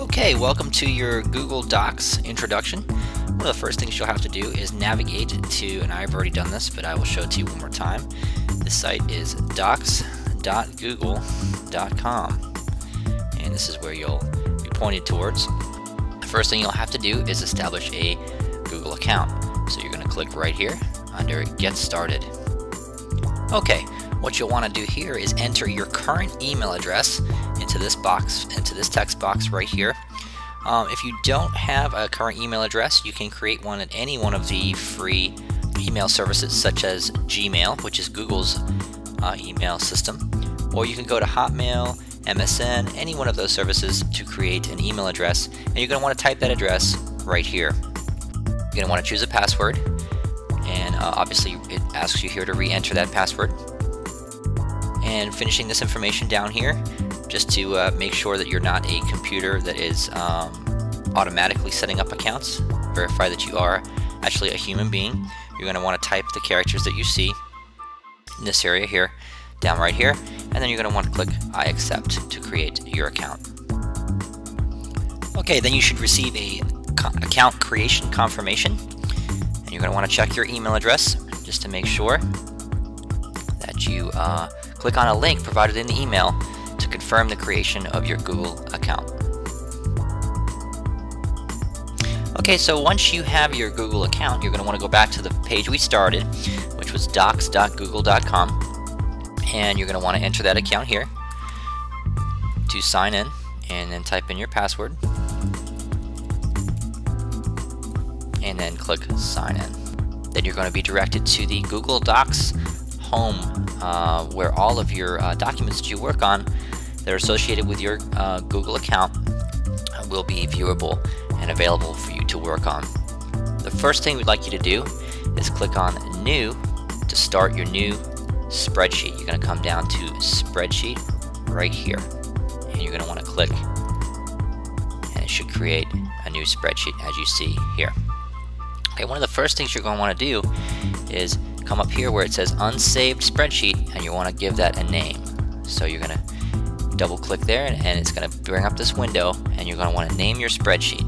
Okay, welcome to your Google Docs introduction. One of the first things you'll have to do is navigate to, and I've already done this, but I will show it to you one more time. This site is docs.google.com, and this is where you'll be pointed towards. The first thing you'll have to do is establish a Google account. So you're going to click right here under Get Started. Okay, what you'll want to do here is enter your current email address into this box, into this text box right here. If you don't have a current email address, you can create one at any one of the free email services such as Gmail, which is Google's email system, or you can go to Hotmail, MSN, any one of those services to create an email address, and you're going to want to type that address right here. You're going to want to choose a password, and obviously it asks you here to re-enter that password. And finishing this information down here, just to make sure that you're not a computer that is automatically setting up accounts. Verify that you are actually a human being. You're going to want to type the characters that you see in this area here, down right here, and then you're going to want to click I accept to create your account. Okay, then you should receive a account creation confirmation, and you're going to want to check your email address just to make sure that you click on a link provided in the email to confirm the creation of your Google account. Okay, so once you have your Google account, you're going to want to go back to the page we started, which was docs.google.com, and you're going to want to enter that account here to sign in, and then type in your password, and then click sign in. Then you're going to be directed to the Google Docs home, where all of your documents that you work on that are associated with your Google account will be viewable and available for you to work on. The first thing we'd like you to do is click on New to start your new spreadsheet. You're going to come down to Spreadsheet right here, and you're going to want to click, and it should create a new spreadsheet as you see here. Okay, one of the first things you're going to want to do is come up here where it says Unsaved Spreadsheet, and you want to give that a name. So you're going to double click there, and it's going to bring up this window, and you're going to want to name your spreadsheet.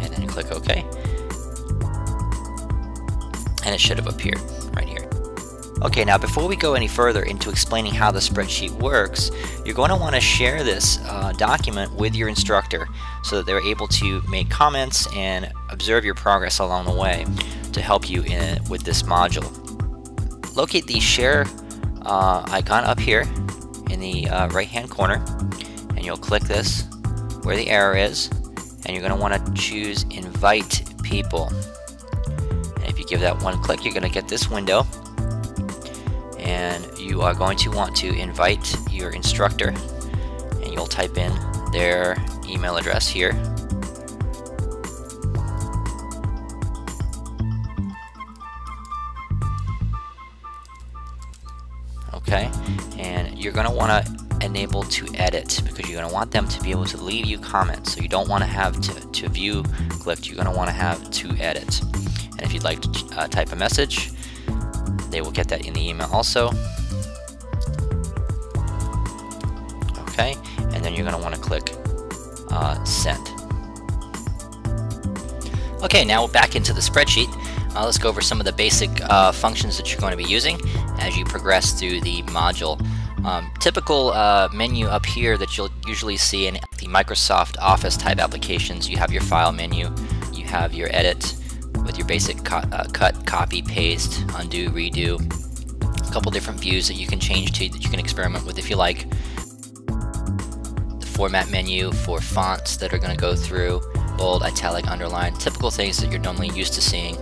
And then click OK. And it should have appeared right here. Okay, now before we go any further into explaining how the spreadsheet works, you're going to want to share this document with your instructor so that they're able to make comments and observe your progress along the way to help you with this module. Locate the share icon up here in the right hand corner, and you'll click this where the arrow is, and you're going to want to choose Invite People. And if you give that one click, you're going to get this window, and you are going to want to invite your instructor, and you'll type in their email address here. Okay, and you're going to want to enable to edit, because you're going to want them to be able to leave you comments. So you don't want to have to view clicked, you're going to want to have to edit. And if you'd like to type a message, they will get that in the email also. Okay, and then you're going to want to click send. Okay, now we're back into the spreadsheet. Let's go over some of the basic functions that you're going to be using as you progress through the module. Typical menu up here that you'll usually see in the Microsoft Office type applications. You have your file menu, you have your edit with your basic cut, copy, paste, undo, redo. A couple different views that you can change to, that you can experiment with if you like. The format menu for fonts that are going to go through, bold, italic, underline, typical things that you're normally used to seeing.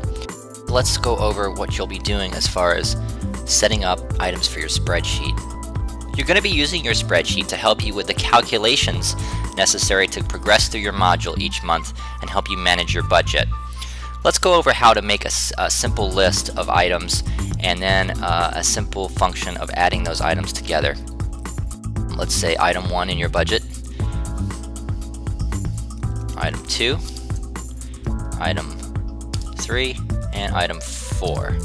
Let's go over what you'll be doing as far as setting up items for your spreadsheet. You're going to be using your spreadsheet to help you with the calculations necessary to progress through your module each month and help you manage your budget. Let's go over how to make a simple list of items, and then a simple function of adding those items together. Let's say item 1 in your budget, item 2, item 3, and item 4.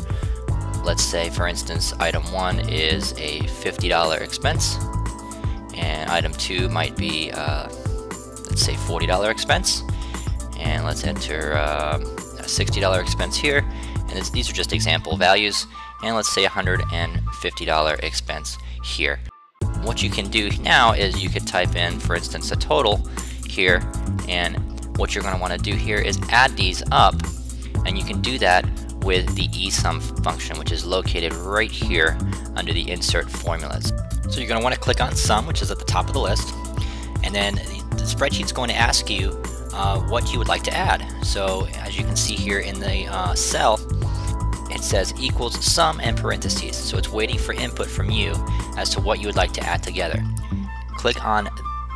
let's say for instance item 1 is a $50 expense, and item 2 might be let's say $40 expense, and let's enter a $60 expense here, and these are just example values, and let's say $150 expense here. What you can do now is you could type in, for instance, a total here, and what you're going to want to do here is add these up, and you can do that with the eSum function, which is located right here under the insert formulas. So you're going to want to click on sum, which is at the top of the list, and then the spreadsheet's going to ask you what you would like to add. So as you can see here in the cell, it says equals sum and parentheses. So it's waiting for input from you as to what you would like to add together. Click on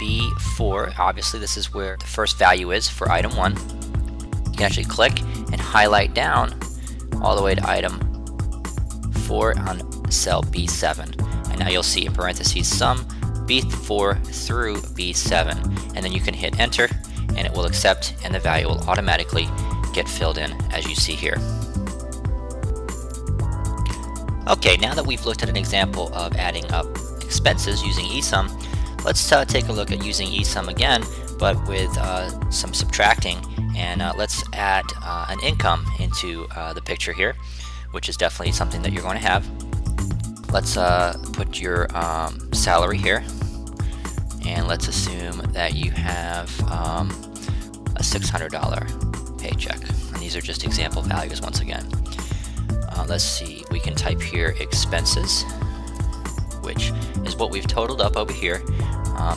B4. Obviously this is where the first value is for item 1. You can actually click and highlight down all the way to item 4 on cell B7. And now you'll see in parentheses sum B4 through B7. And then you can hit enter and it will accept, and the value will automatically get filled in as you see here. Okay, now that we've looked at an example of adding up expenses using eSum, let's take a look at using eSum again, but with some subtracting, and let's add an income into the picture here, which is definitely something that you're going to have. Let's put your salary here, and let's assume that you have a $600 paycheck, and these are just example values once again. Let's see, we can type here expenses, which is what we've totaled up over here.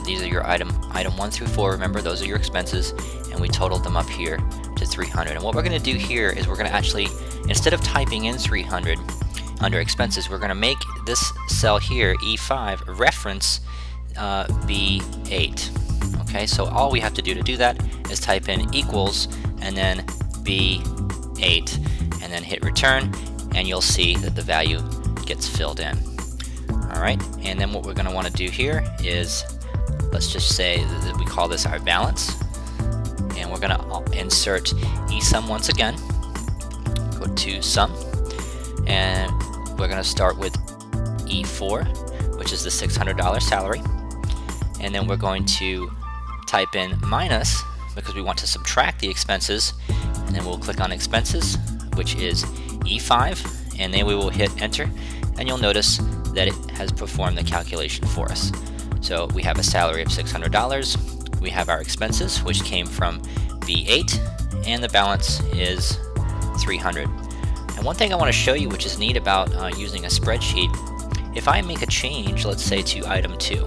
These are your item 1 through 4, remember those are your expenses, and we totaled them up here to 300. And what we're going to do here is we're going to actually, instead of typing in 300 under expenses, we're going to make this cell here, E5, reference B8. Okay, so all we have to do that is type in equals and then B8 and then hit return, and you'll see that the value gets filled in. Alright, and then what we're going to want to do here is, let's just say that we call this our balance, and we're going to insert eSum once again. Go to sum, and we're going to start with E4, which is the $600 salary, and then we're going to type in minus because we want to subtract the expenses, and then we'll click on expenses, which is E5, and then we will hit enter, and you'll notice that it has performed the calculation for us. So we have a salary of $600, we have our expenses, which came from B8, and the balance is 300. And one thing I want to show you, which is neat about using a spreadsheet, if I make a change, let's say to item 2,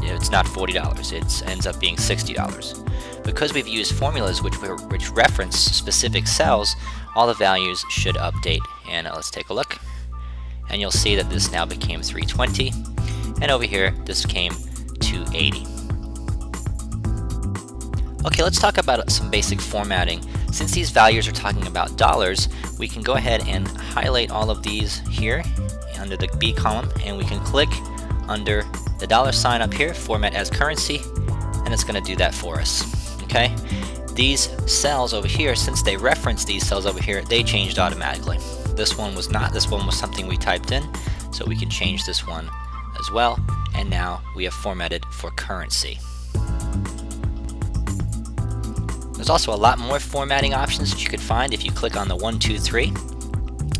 it's not $40, it ends up being $60. Because we've used formulas which reference specific cells, all the values should update. And let's take a look, and you'll see that this now became 320, and over here this came 280. Okay, let's talk about some basic formatting. Since these values are talking about dollars, we can go ahead and highlight all of these here under the B column, and we can click under the $sign up here, format as currency, and it's going to do that for us. Okay, these cells over here, since they reference these cells over here, they changed automatically. This one was not. This one was something we typed in, so we can change this one as well, and now we have formatted for currency. There's also a lot more formatting options that you can find. If you click on the 1, 2, 3,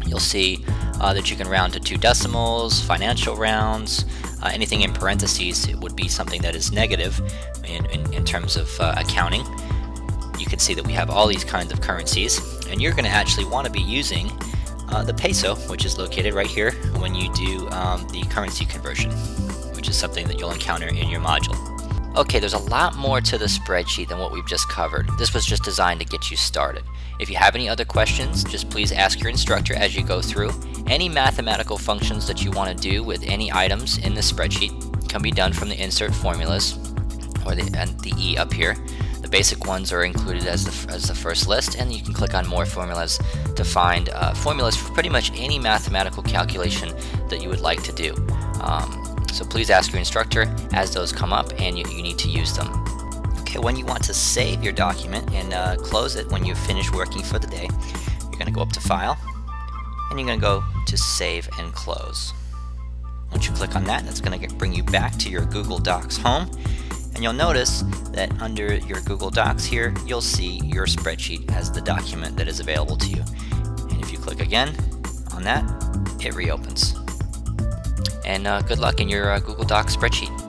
you'll see that you can round to 2 decimals, financial rounds, anything in parentheses. It would be something that is negative in terms of accounting. You can see that we have all these kinds of currencies, and you're going to actually want to be using the peso, which is located right here when you do the currency conversion, which is something that you'll encounter in your module. Okay, there's a lot more to the spreadsheet than what we've just covered. This was just designed to get you started. If you have any other questions, just please ask your instructor as you go through. Any mathematical functions that you want to do with any items in the spreadsheet can be done from the insert formulas, or the E up here. The basic ones are included as the first list, and you can click on more formulas to find formulas for pretty much any mathematical calculation that you would like to do. So please ask your instructor as those come up, and you need to use them. Okay, when you want to save your document and close it when you've finished working for the day, you're going to go up to File and you're going to go to Save and Close. Once you click on that, that's going to bring you back to your Google Docs home, and you'll notice that under your Google Docs here, you'll see your spreadsheet as the document that is available to you. And if you click again on that, it reopens. And good luck in your Google Docs spreadsheet.